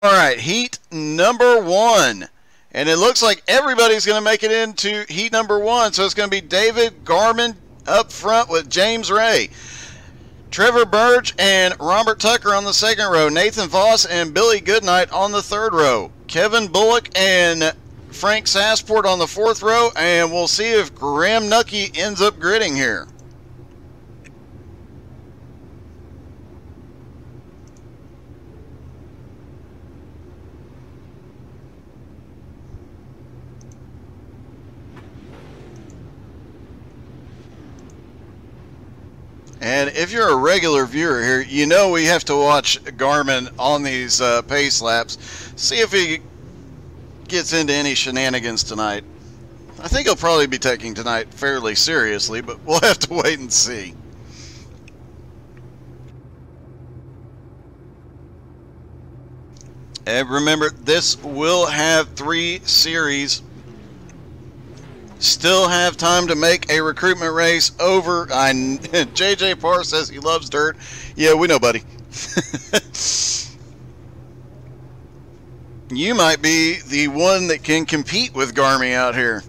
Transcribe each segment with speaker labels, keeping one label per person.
Speaker 1: All right, heat number 1. And it looks like everybody's going to make it into heat number 1. So it's going to be David Garman up front with James Ray. Trevor Burge and Robert Tucker on the second row. Nathan Voss and Billy Goodnight on the third row. Kevin Bullock and Frank Sassport on the fourth row. And we'll see if Graham Nucky ends up gridding here. And if you're a regular viewer here, you know we have to watch Garmin on these pace laps. See if he gets into any shenanigans tonight. I think he'll probably be taking tonight fairly seriously, but we'll have to wait and see. And remember, this will have 3 series. Still have time to make a recruitment race over. JJ Parr says he loves dirt. Yeah, we know, buddy. You might be the one that can compete with Garmy out here.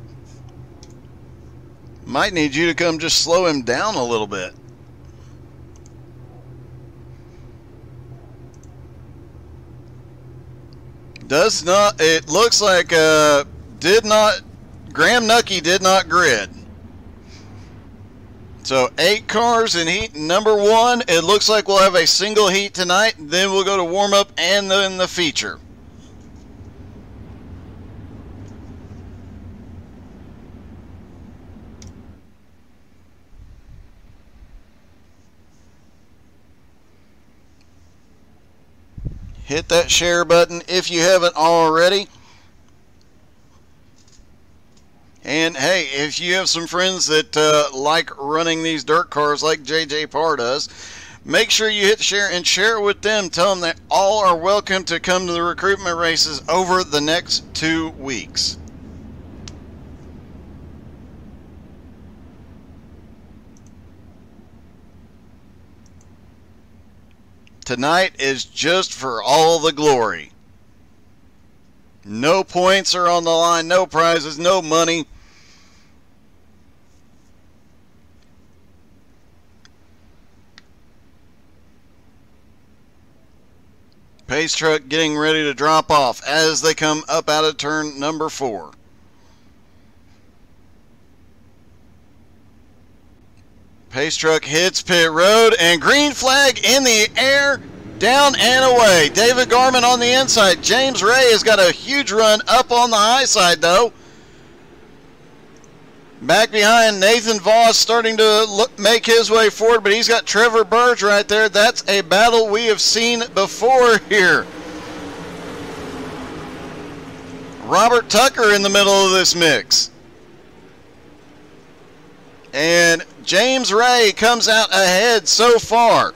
Speaker 1: Might need you to come just slow him down a little bit. Does not, it looks like Graham Nucky did not grid. So 8 cars in heat number 1. It looks like we'll have a single heat tonight. Then we'll go to warm up and then the feature. Hit that share button if you haven't already. And hey, if you have some friends that like running these dirt cars like JJ Parr does, make sure you hit share and share it with them. Tell them that all are welcome to come to the recruitment races over the next 2 weeks. Tonight is just for all the glory. No points are on the line, no prizes, no money. Pace truck getting ready to drop off as they come up out of turn number 4. Pace truck hits pit road and green flag in the air, down and away. David Garman on the inside. James Ray has got a huge run up on the high side though. Back behind, Nathan Voss starting to make his way forward, but he's got Trevor Burge right there. That's a battle we have seen before here. Robert Tucker in the middle of this mix. And James Ray comes out ahead so far.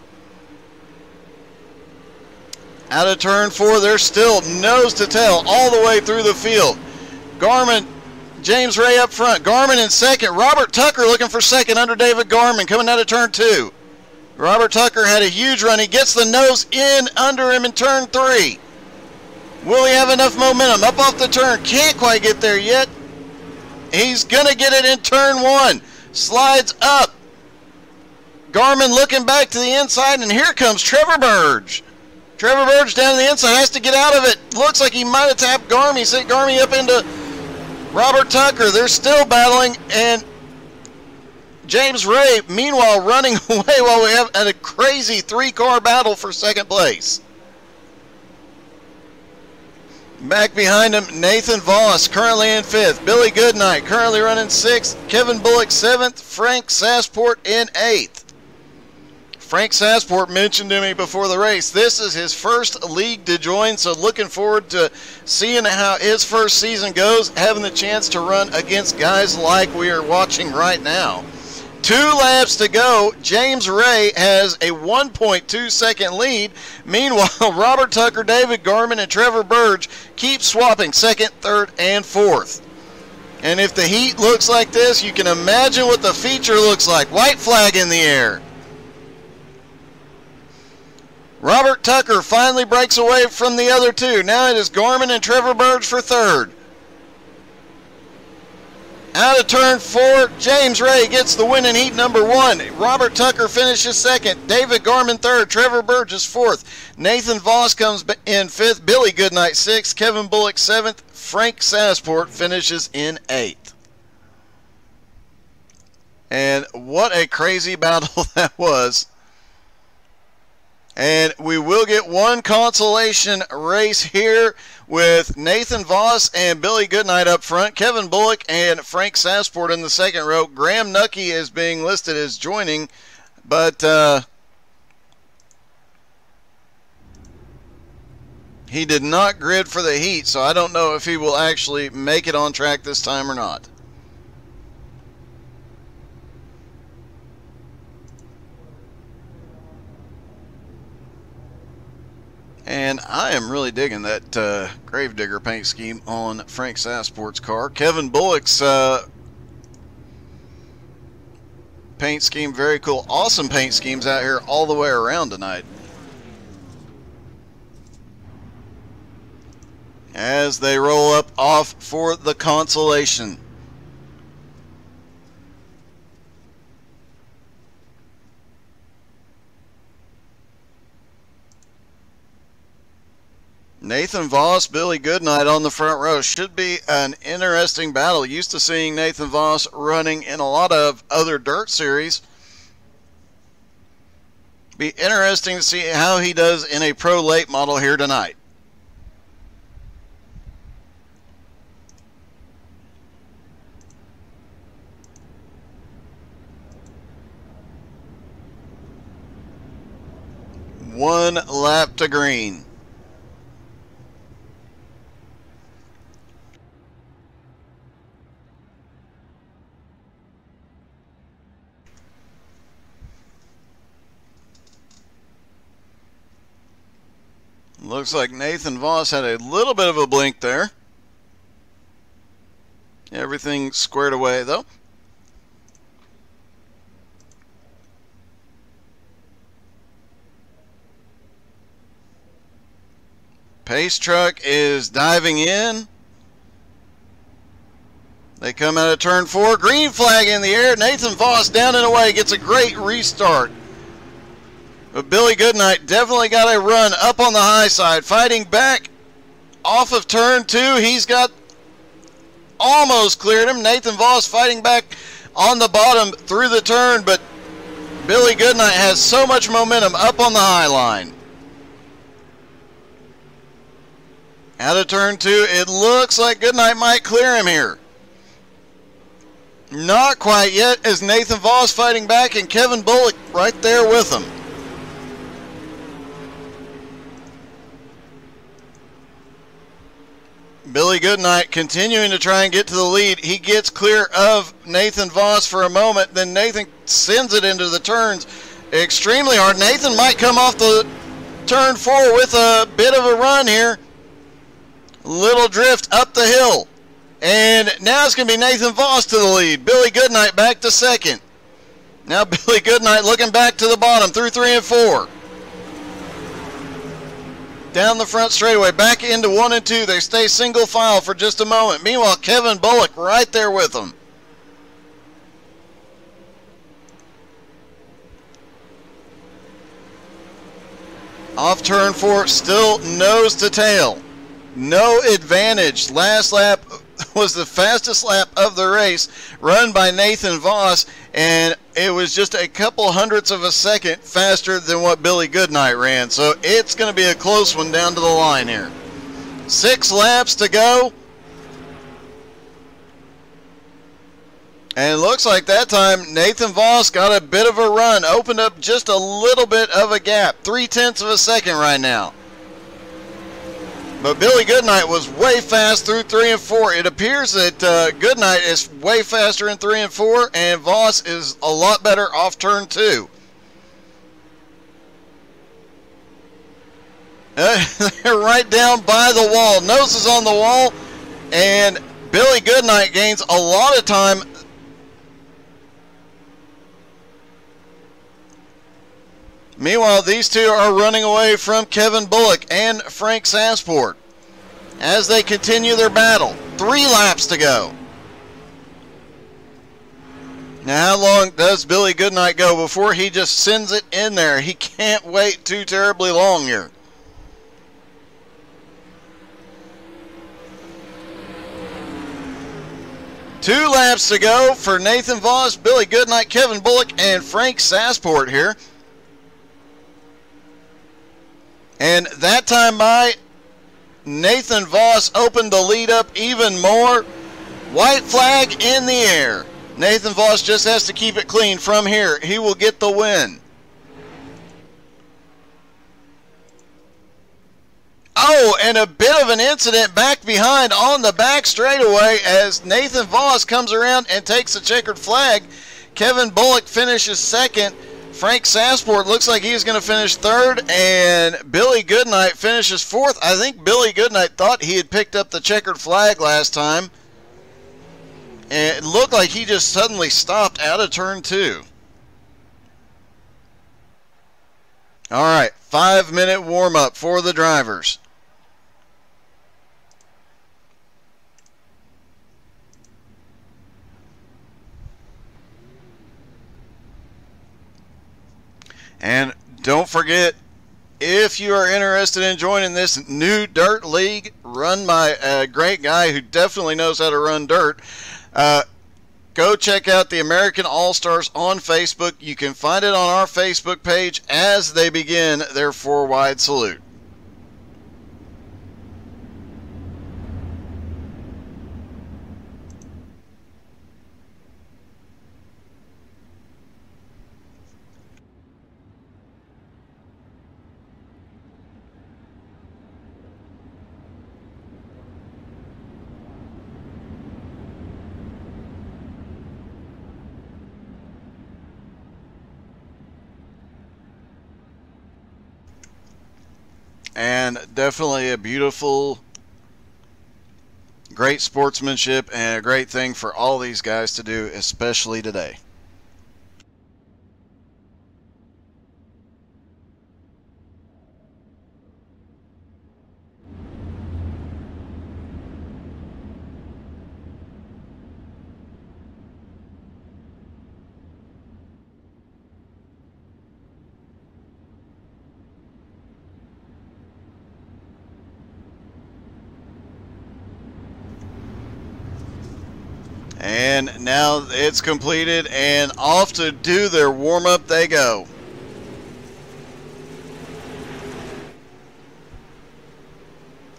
Speaker 1: Out of turn 4, they're still nose to tail all the way through the field. James Ray up front. Garman in second. Robert Tucker looking for second under David Garman coming out of turn 2. Robert Tucker had a huge run. He gets the nose in under him in turn 3. Will he have enough momentum? Up off the turn. Can't quite get there yet. He's going to get it in turn 1. Slides up. Garman looking back to the inside, and here comes Trevor Burge. Trevor Burge down to the inside, has to get out of it. Looks like he might have tapped Garmy, sent Garmy up into Robert Tucker. They're still battling, and James Ray, meanwhile, running away while we have a crazy 3-car battle for second place. Back behind him, Nathan Voss, currently in 5th. Billy Goodnight, currently running 6th. Kevin Bullock, 7th. Frank Sassport in 8th. Frank Sassport mentioned to me before the race, this is his first league to join, so looking forward to seeing how his first season goes, having the chance to run against guys like we are watching right now. 2 laps to go. James Ray has a 1.2 second lead. Meanwhile, Robert Tucker, David Garman, and Trevor Burge keep swapping 2nd, 3rd, and 4th. And if the heat looks like this, you can imagine what the feature looks like. White flag in the air. Robert Tucker finally breaks away from the other two. Now it is Garmin and Trevor Burge for third. Out of turn 4, James Ray gets the win in heat number 1. Robert Tucker finishes second. David Garmin third. Trevor Burgess fourth. Nathan Voss comes in fifth. Billy Goodnight sixth. Kevin Bullock seventh. Frank Sasport finishes in eighth. And what a crazy battle that was. And we will get one consolation race here with Nathan Voss and Billy Goodnight up front, Kevin Bullock and Frank Sasport in the second row. Graham Nucky is being listed as joining, but he did not grid for the heat, so I don't know if he will actually make it on track this time or not. And I am really digging that Gravedigger paint scheme on Frank Sasport's car. Kevin Bullock's paint scheme, very cool. Awesome paint schemes out here all the way around tonight. As they roll up off for the consolation. Nathan Voss, Billy Goodnight on the front row. Should be an interesting battle. Used to seeing Nathan Voss running in a lot of other dirt series. Be interesting to see how he does in a pro late model here tonight. One lap to green. Looks like Nathan Voss had a little bit of a blink there. Everything squared away though. Pace truck is diving in. They come out of turn 4. Green flag in the air. Nathan Voss down and away gets a great restart. But Billy Goodnight definitely got a run up on the high side. Fighting back off of turn 2. He's got almost cleared him. Nathan Voss fighting back on the bottom through the turn. But Billy Goodnight has so much momentum up on the high line. Out of turn 2. It looks like Goodnight might clear him here. Not quite yet, as Nathan Voss fighting back and Kevin Bullock right there with him. Billy Goodnight continuing to try and get to the lead. He gets clear of Nathan Voss for a moment, then Nathan sends it into the turns extremely hard. Nathan might come off the turn 4 with a bit of a run here. Little drift up the hill. And now it's going to be Nathan Voss to the lead. Billy Goodnight back to second. Now Billy Goodnight looking back to the bottom through 3 and 4. Down the front straightaway, back into 1 and 2. They stay single file for just a moment. Meanwhile, Kevin Bullock right there with them. Off turn 4, still nose to tail. No advantage. Last lap was the fastest lap of the race, run by Nathan Voss, and it was just a couple hundredths of a second faster than what Billy Goodnight ran. So it's going to be a close one down to the line here. 6 laps to go. And it looks like that time Nathan Voss got a bit of a run, opened up just a little bit of a gap, 0.3 of a second right now. But Billy Goodnight was way fast through 3 and 4. It appears that Goodnight is way faster in 3 and 4, and Voss is a lot better off turn 2. They're right down by the wall. Noses on the wall, and Billy Goodnight gains a lot of time. Meanwhile, these two are running away from Kevin Bullock and Frank Sassport as they continue their battle. 3 laps to go. Now, how long does Billy Goodnight go before he just sends it in there? He can't wait too terribly long here. Two laps to go for Nathan Voss, Billy Goodnight, Kevin Bullock, and Frank Sassport here. And that time by, Nathan Voss opened the lead up even more. White flag in the air. Nathan Voss just has to keep it clean from here. He will get the win. Oh, and a bit of an incident back behind on the back straightaway as Nathan Voss comes around and takes a checkered flag. Kevin Bullock finishes second. Frank Sassport looks like he's going to finish third, and Billy Goodnight finishes fourth. I think Billy Goodnight thought he had picked up the checkered flag last time. And it looked like he just suddenly stopped out of turn 2. All right, 5-minute warm-up for the drivers. And don't forget, if you are interested in joining this new dirt league run by a great guy who definitely knows how to run dirt, go check out the American All-Stars on Facebook. You can find it on our Facebook page as they begin their 4-wide salute. And definitely a beautiful, great sportsmanship and a great thing for all these guys to do, especially today. And now it's completed, and off to do their warm-up they go.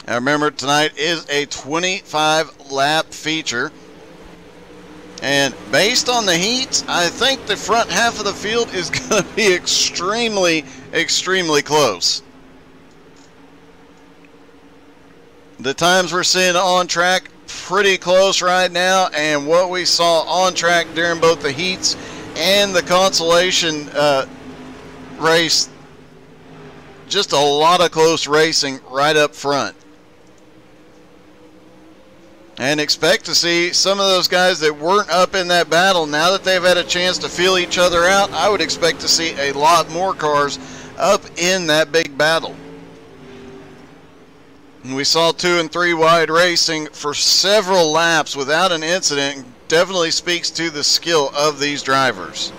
Speaker 1: Now remember, tonight is a 25-lap feature. And based on the heats, I think the front half of the field is going to be extremely, extremely close. The times we're seeing on track, pretty close right now, and what we saw on track during both the heats and the consolation race, just a lot of close racing right up front. And expect to see some of those guys that weren't up in that battle, now that they've had a chance to feel each other out, I would expect to see a lot more cars up in that big battle. We saw 2 and 3 wide racing for several laps without an incident. Definitely speaks to the skill of these drivers.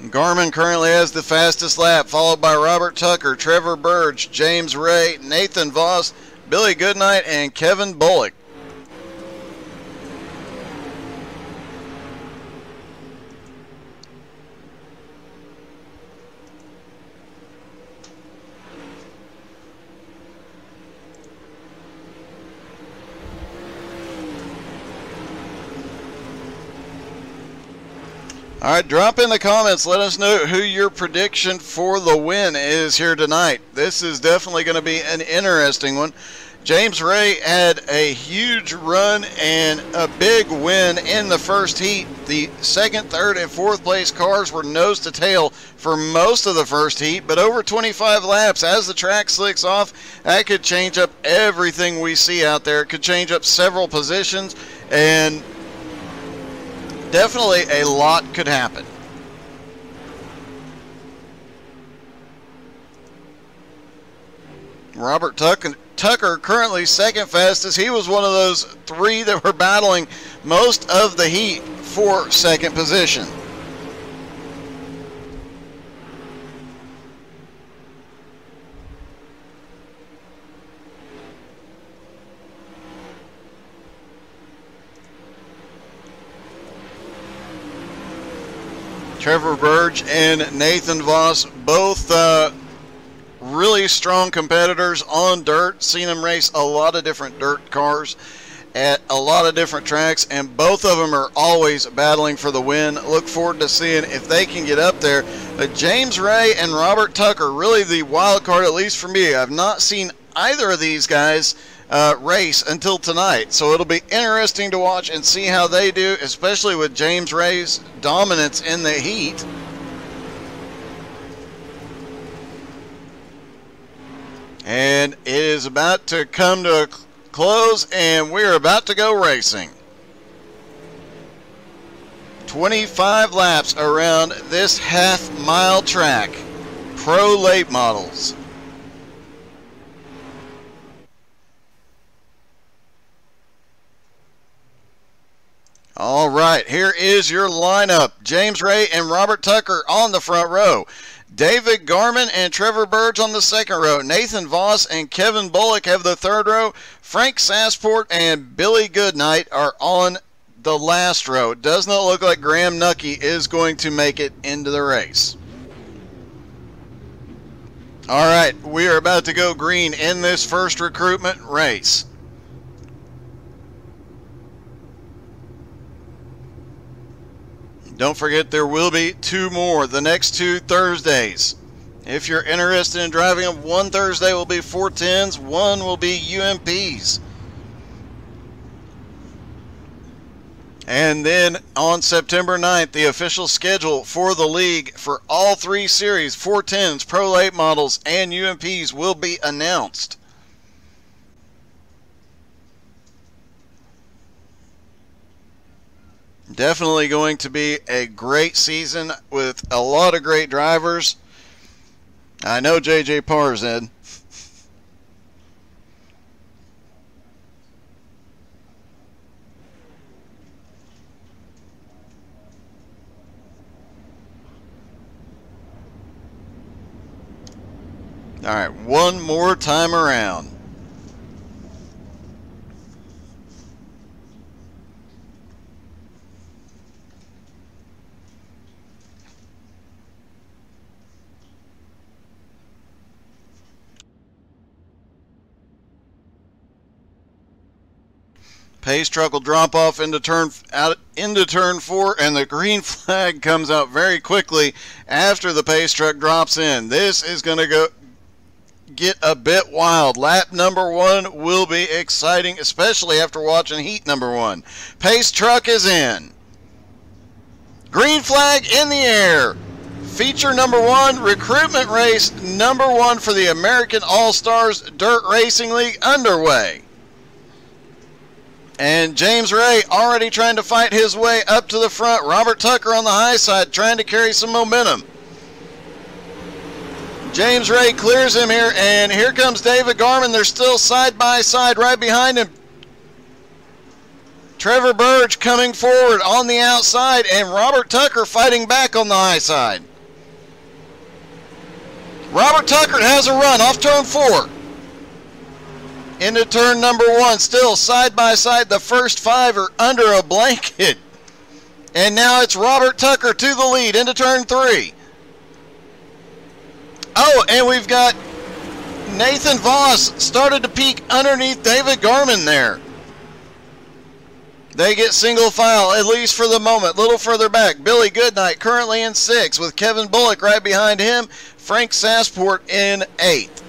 Speaker 1: Garmin currently has the fastest lap, followed by Robert Tucker, Trevor Burge, James Ray, Nathan Voss, Billy Goodnight, and Kevin Bullock. All right, drop in the comments. Let us know who your prediction for the win is here tonight. This is definitely going to be an interesting one. James Ray had a huge run and a big win in the first heat. The second, third, and fourth place cars were nose to tail for most of the first heat, but over 25 laps, as the track slicks off, that could change up everything we see out there. It could change up several positions. And definitely a lot could happen. Robert Tucker currently second fastest. He was one of those three that were battling most of the heat for second position. Trevor Burge and Nathan Voss, both really strong competitors on dirt. Seen them race a lot of different dirt cars at a lot of different tracks, and both of them are always battling for the win. Look forward to seeing if they can get up there. James Ray and Robert Tucker, really the wild card, at least for me. I've not seen either of these guys race until tonight, so it'll be interesting to watch and see how they do, especially with James Ray's dominance in the heat. And it is about to come to a close, and we're about to go racing. 25 laps around this half-mile track. Pro late models. All right, here is your lineup. James Ray and Robert Tucker on the front row. David Garman and Trevor Burge on the second row. Nathan Voss and Kevin Bullock have the third row. Frank Sassport and Billy Goodnight are on the last row. It does not look like Graham Nucky is going to make it into the race. All right, we are about to go green in this first recruitment race. Don't forget, there will be two more the next two Thursdays. If you're interested in driving them, one Thursday will be 410s, one will be UMPs. And then on September 9th, the official schedule for the league for all three series, 410s, Pro Late Models, and UMPs will be announced. Definitely going to be a great season with a lot of great drivers. I know JJ Parr's in. All right, one more time around. Pace truck will drop off into turn 4, and the green flag comes out very quickly after the pace truck drops in. This is going to get a bit wild. Lap number 1 will be exciting, especially after watching heat number 1. Pace truck is in. Green flag in the air. Feature number 1, recruitment race number 1 for the American All-Stars Dirt Racing League underway. And James Ray already trying to fight his way up to the front. Robert Tucker on the high side trying to carry some momentum. James Ray clears him here, and here comes David Garman. They're still side by side right behind him. Trevor Burge coming forward on the outside, and Robert Tucker fighting back on the high side. Robert Tucker has a run off turn 4. Into turn number 1, still side by side. The first 5 are under a blanket. And now it's Robert Tucker to the lead into turn 3. Oh, and we've got Nathan Voss started to peek underneath David Garman there. They get single file, at least for the moment. A little further back, Billy Goodnight currently in 6th with Kevin Bullock right behind him. Frank Sassport in 8th.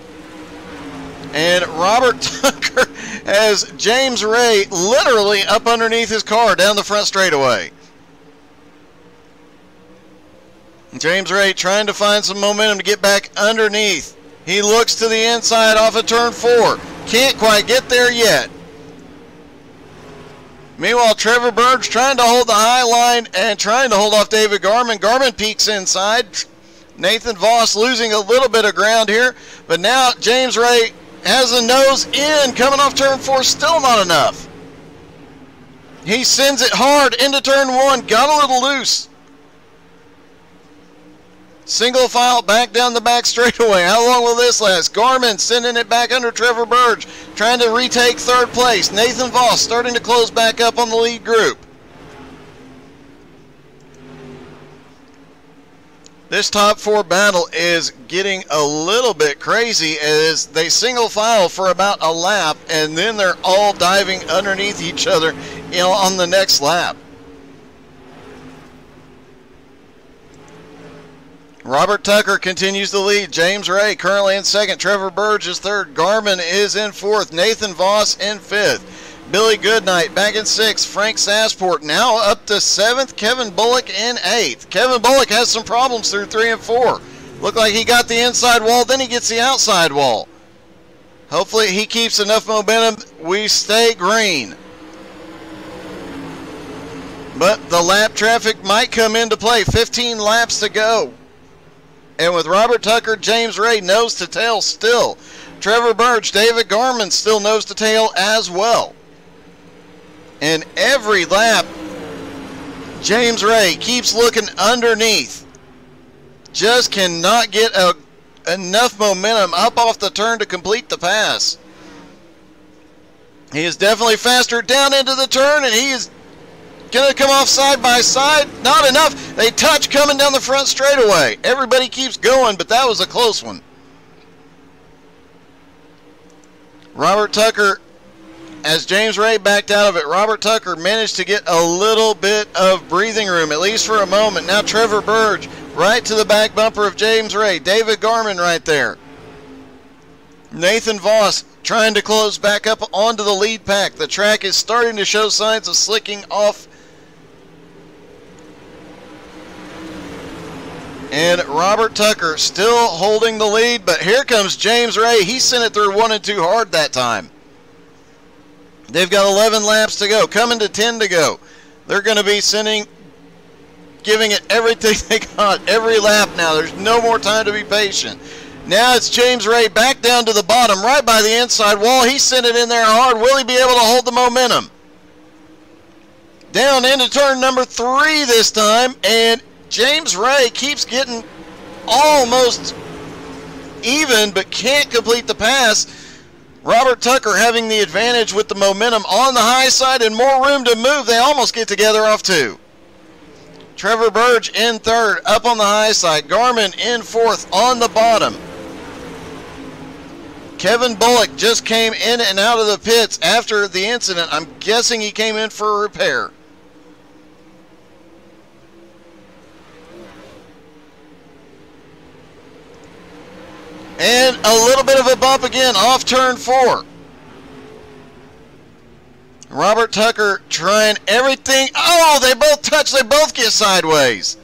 Speaker 1: And Robert Tucker has James Ray literally up underneath his car down the front straightaway. James Ray trying to find some momentum to get back underneath. He looks to the inside off of turn 4. Can't quite get there yet. Meanwhile, Trevor Burge trying to hold the high line and trying to hold off David Garman. Garman peeks inside. Nathan Voss losing a little bit of ground here. But now James Ray has a nose in. Coming off turn 4, still not enough. He sends it hard into turn 1. Got a little loose. Single file back down the back straightaway. How long will this last? Garman sending it back under Trevor Burge, trying to retake third place. Nathan Voss starting to close back up on the lead group. This top 4 battle is getting a little bit crazy as they single file for about a lap and then they're all diving underneath each other, on the next lap. Robert Tucker continues to lead. James Ray currently in second. Trevor Burge is third. Garman is in fourth. Nathan Voss in fifth. Billy Goodnight back in sixth. Frank Sassport now up to seventh. Kevin Bullock in eighth. Kevin Bullock has some problems through 3 and 4. Looked like he got the inside wall, then he gets the outside wall. Hopefully he keeps enough momentum. We stay green. But the lap traffic might come into play. 15 laps to go. And with Robert Tucker, James Ray nose to tail still. Trevor Burge, David Garman still nose to tail as well. And every lap, James Ray keeps looking underneath. Just cannot get enough momentum up off the turn to complete the pass. He is definitely faster down into the turn, and he is going to come off side by side. Not enough. They touch coming down the front straightaway. Everybody keeps going, but that was a close one. Robert Tucker, as James Ray backed out of it, Robert Tucker managed to get a little bit of breathing room, at least for a moment. Now Trevor Burge right to the back bumper of James Ray. David Garman right there. Nathan Voss trying to close back up onto the lead pack. The track is starting to show signs of slicking off. And Robert Tucker still holding the lead, but here comes James Ray. He sent it through 1 and 2 hard that time. They've got 11 laps to go, coming to 10 to go. They're going to be giving it everything they got every lap now. There's no more time to be patient. Now it's James Ray back down to the bottom, right by the inside wall. He sent it in there hard. Will he be able to hold the momentum? Down into turn number 3 this time, and James Ray keeps getting almost even, but can't complete the pass. Robert Tucker having the advantage with the momentum on the high side and more room to move. They almost get together off 2. Trevor Burge in third, up on the high side. Garman in fourth on the bottom. Kevin Bullock just came in and out of the pits after the incident. I'm guessing he came in for a repair. And a little bit of a bump again off turn 4. Robert Tucker trying everything. Oh, they both touch. They both get sideways.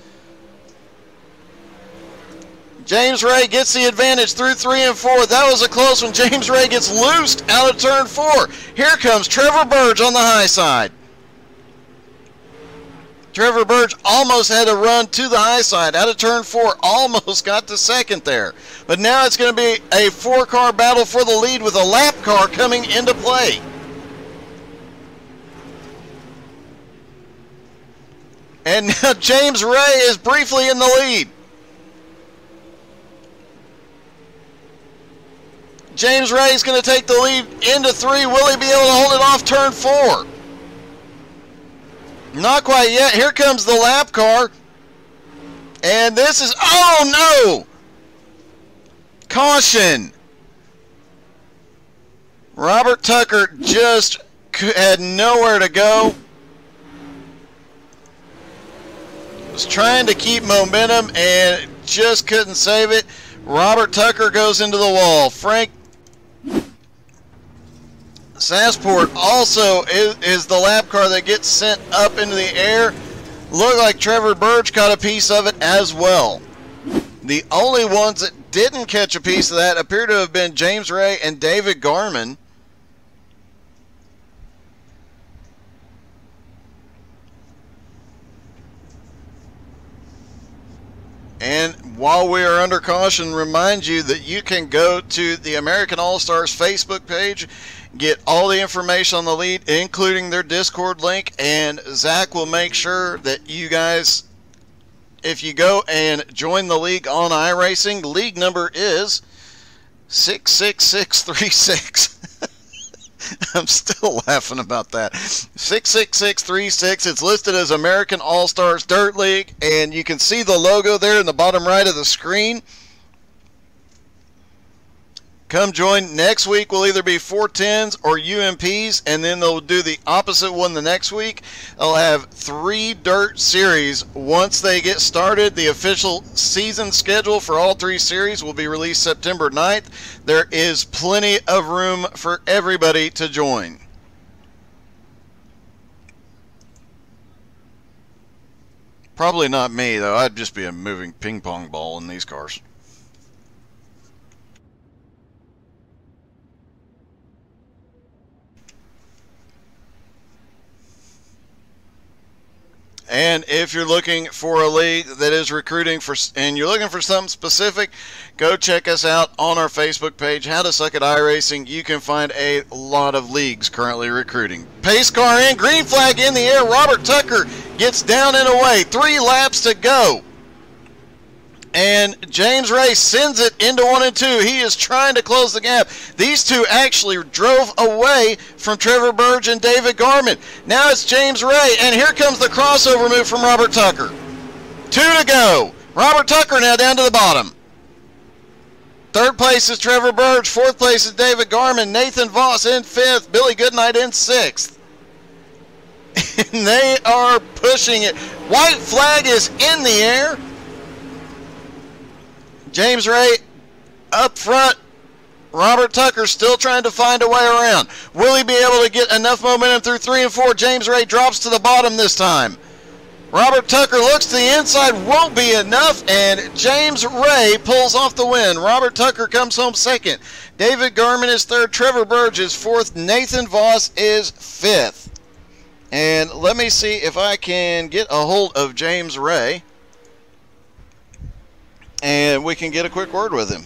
Speaker 1: James Ray gets the advantage through 3 and 4. That was a close one. James Ray gets loosed out of turn 4. Here comes Trevor Burge on the high side. Trevor Burge almost had a run to the high side out of turn 4. Almost got to second there. But now it's going to be a 4-car battle for the lead with a lap car coming into play. And now James Ray is briefly in the lead. James Ray is going to take the lead into 3. Will he be able to hold it off turn 4? Not quite yet. Here comes the lap car. And this is, oh no! Caution. Robert Tucker just had nowhere to go. Was trying to keep momentum and just couldn't save it. Robert Tucker goes into the wall. Frank Sassport also is the lap car that gets sent up into the air. Looked like Trevor Burge caught a piece of it as well. The only ones that didn't catch a piece of that appear to have been James Ray and David Garman. And while we are under caution, remind you that you can go to the American All-Stars Facebook page, get all the information on the lead, including their Discord link, and Zach will make sure that you guys, if you go and join the league on iRacing, league number is 66636. I'm still laughing about that. 66636. It's listed as American All-Stars Dirt League, and you can see the logo there in the bottom right of the screen. Come join. Next week will either be 410s or UMPs, and then they'll do the opposite one the next week. They'll have 3 dirt series. Once they get started, the official season schedule for all 3 series will be released September 9th. There is plenty of room for everybody to join. Probably not me, though. I'd just be a moving ping pong ball in these cars. And if you're looking for a league that is recruiting for, and you're looking for something specific, go check us out on our Facebook page, How to Suck at iRacing. You can find a lot of leagues currently recruiting. Pace car in, green flag in the air. Robert Tucker gets down and away. 3 laps to go. And James Ray sends it into 1 and 2. He is trying to close the gap. These two actually drove away from Trevor Burge and David Garman. Now it's James Ray, and here comes the crossover move from Robert Tucker. 2 to go. Robert Tucker now down to the bottom. 3rd place is Trevor Burge. 4th place is David Garman. Nathan Voss in 5th. Billy Goodnight in 6th. And they are pushing it. White flag is in the air. James Ray up front. Robert Tucker still trying to find a way around. Will he be able to get enough momentum through 3 and 4? James Ray drops to the bottom this time. Robert Tucker looks to the inside, won't be enough, and James Ray pulls off the win. Robert Tucker comes home 2nd. David Garman is 3rd. Trevor Burge is 4th. Nathan Voss is 5th. And let me see if I can get a hold of James Ray, and we can get a quick word with him.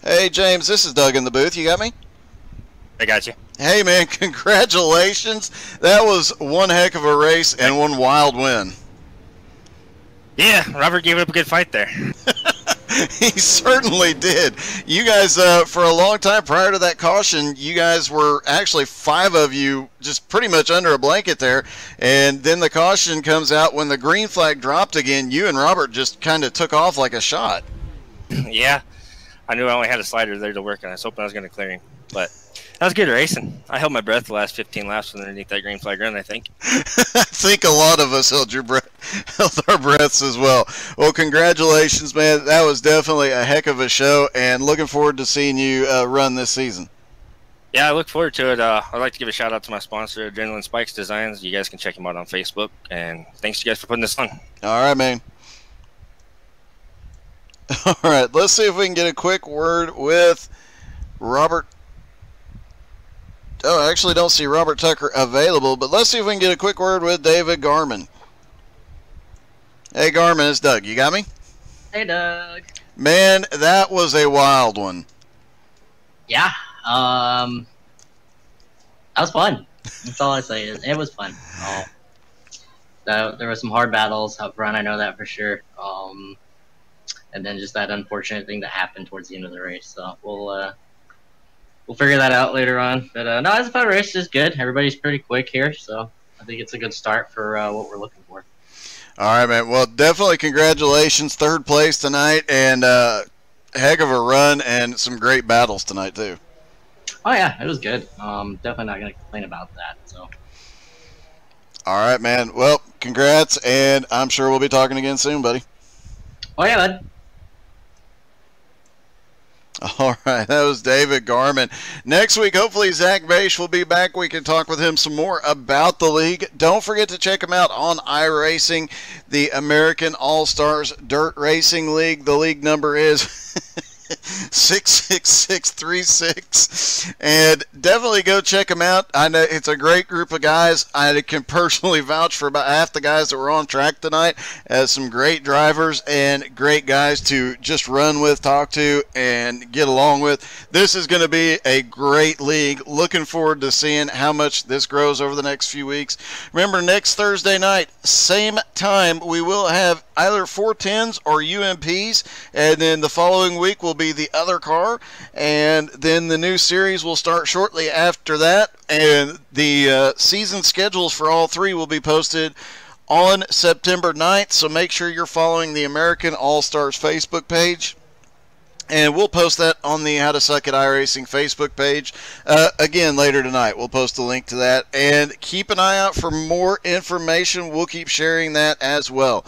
Speaker 1: Hey, James, this is Doug in the booth. You got me?
Speaker 2: I got you.
Speaker 1: Hey, man, congratulations. That was one heck of a race and one wild win.
Speaker 2: Yeah, Robert gave up a good fight there.
Speaker 1: He certainly did. You guys, for a long time prior to that caution, you guys were actually 5 of you just pretty much under a blanket there. And then the caution comes out when the green flag dropped again. You and Robert just kind of took off like a shot.
Speaker 2: Yeah, I knew I only had a slider there to work, and I was hoping I was going to clear him. But that was good racing. I held my breath the last 15 laps underneath that green flag run, I think.
Speaker 1: I think a lot of us held our breaths as well. Well, congratulations, man. That was definitely a heck of a show, and looking forward to seeing you run this season.
Speaker 2: Yeah, I look forward to it. I'd like to give a shout out to my sponsor, Adrenaline Spikes Designs. You guys can check him out on Facebook, and thanks you guys for putting this on. All
Speaker 1: right, man. All right, let's see if we can get a quick word with Robert. Oh, I actually don't see Robert Tucker available, but let's see if we can get a quick word with David Garman. Hey, Garman, it's Doug. You got me?
Speaker 3: Hey, Doug.
Speaker 1: Man, that was a wild one.
Speaker 3: Yeah. That was fun. That's all I say. It was fun. There were some hard battles up front. I know that for sure. And then just that unfortunate thing that happened towards the end of the race. So we'll figure that out later on. But no, it's a fun race. It's good. Everybody's pretty quick here, so I think it's a good start for what we're looking for.
Speaker 1: All right, man. Well, definitely congratulations. 3rd place tonight, and heck of a run and some great battles tonight, too.
Speaker 3: Oh, yeah. It was good. Definitely not going to complain about that. So.
Speaker 1: All right, man. Well, congrats, and I'm sure we'll be talking again soon, buddy.
Speaker 3: Oh, yeah, bud.
Speaker 1: All right, that was David Garman. Next week, hopefully, Zach Bache will be back. We can talk with him some more about the league. Don't forget to check him out on iRacing, the American All-Stars Dirt Racing League. The league number is 66636, and definitely go check them out. I know it's a great group of guys. I can personally vouch for about half the guys that were on track tonight as some great drivers and great guys to just run with, talk to, and get along with. This is going to be a great league. Looking forward to seeing how much this grows over the next few weeks. Remember, next Thursday night, same time, we will have either 410s or UMPs, and then the following week will be the other car, and then the new series will start shortly after that, and the season schedules for all three will be posted on September 9th, so make sure you're following the American All-Stars Facebook page. And we'll post that on the How to Suck at iRacing Facebook page. Again, later tonight, we'll post a link to that. And keep an eye out for more information. We'll keep sharing that as well.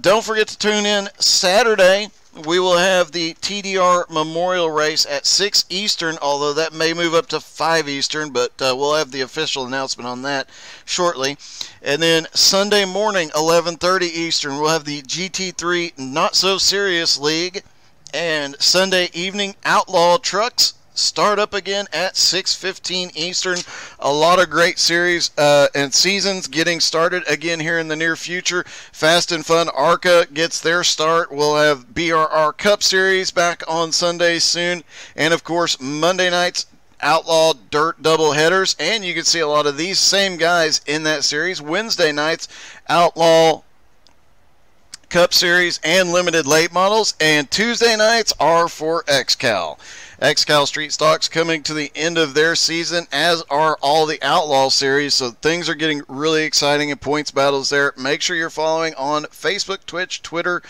Speaker 1: Don't forget to tune in Saturday. We will have the TDR Memorial Race at 6 Eastern, although that may move up to 5 Eastern, but we'll have the official announcement on that shortly. And then Sunday morning, 11:30 Eastern, we'll have the GT3 Not So Serious League. And Sunday evening, Outlaw Trucks start up again at 6:15 Eastern. A lot of great series and seasons getting started again here in the near future. Fast and Fun ARCA gets their start. We'll have BRR Cup Series back on Sunday soon. And, of course, Monday nights, Outlaw Dirt double headers. And you can see a lot of these same guys in that series. Wednesday nights, Outlaw Cup Series and limited late models, and Tuesday nights are for XCal. XCal Street Stocks coming to the end of their season, as are all the Outlaw Series, so things are getting really exciting and points battles there. Make sure you're following on Facebook, Twitch, Twitter,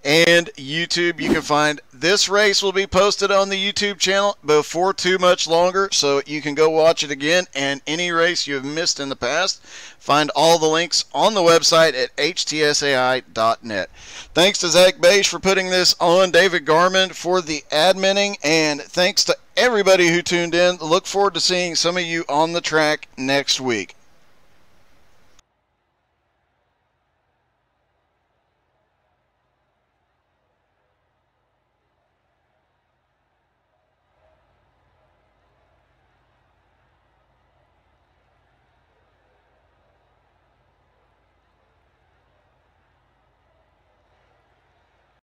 Speaker 1: and YouTube. You can find this race will be posted on the YouTube channel before too much longer, so you can go watch it again, and any race you have missed in the past, find all the links on the website at htsai.net. Thanks to Zach Beige for putting this on, David Garman for the adminning, and thanks to everybody who tuned in. Look forward to seeing some of you on the track next week.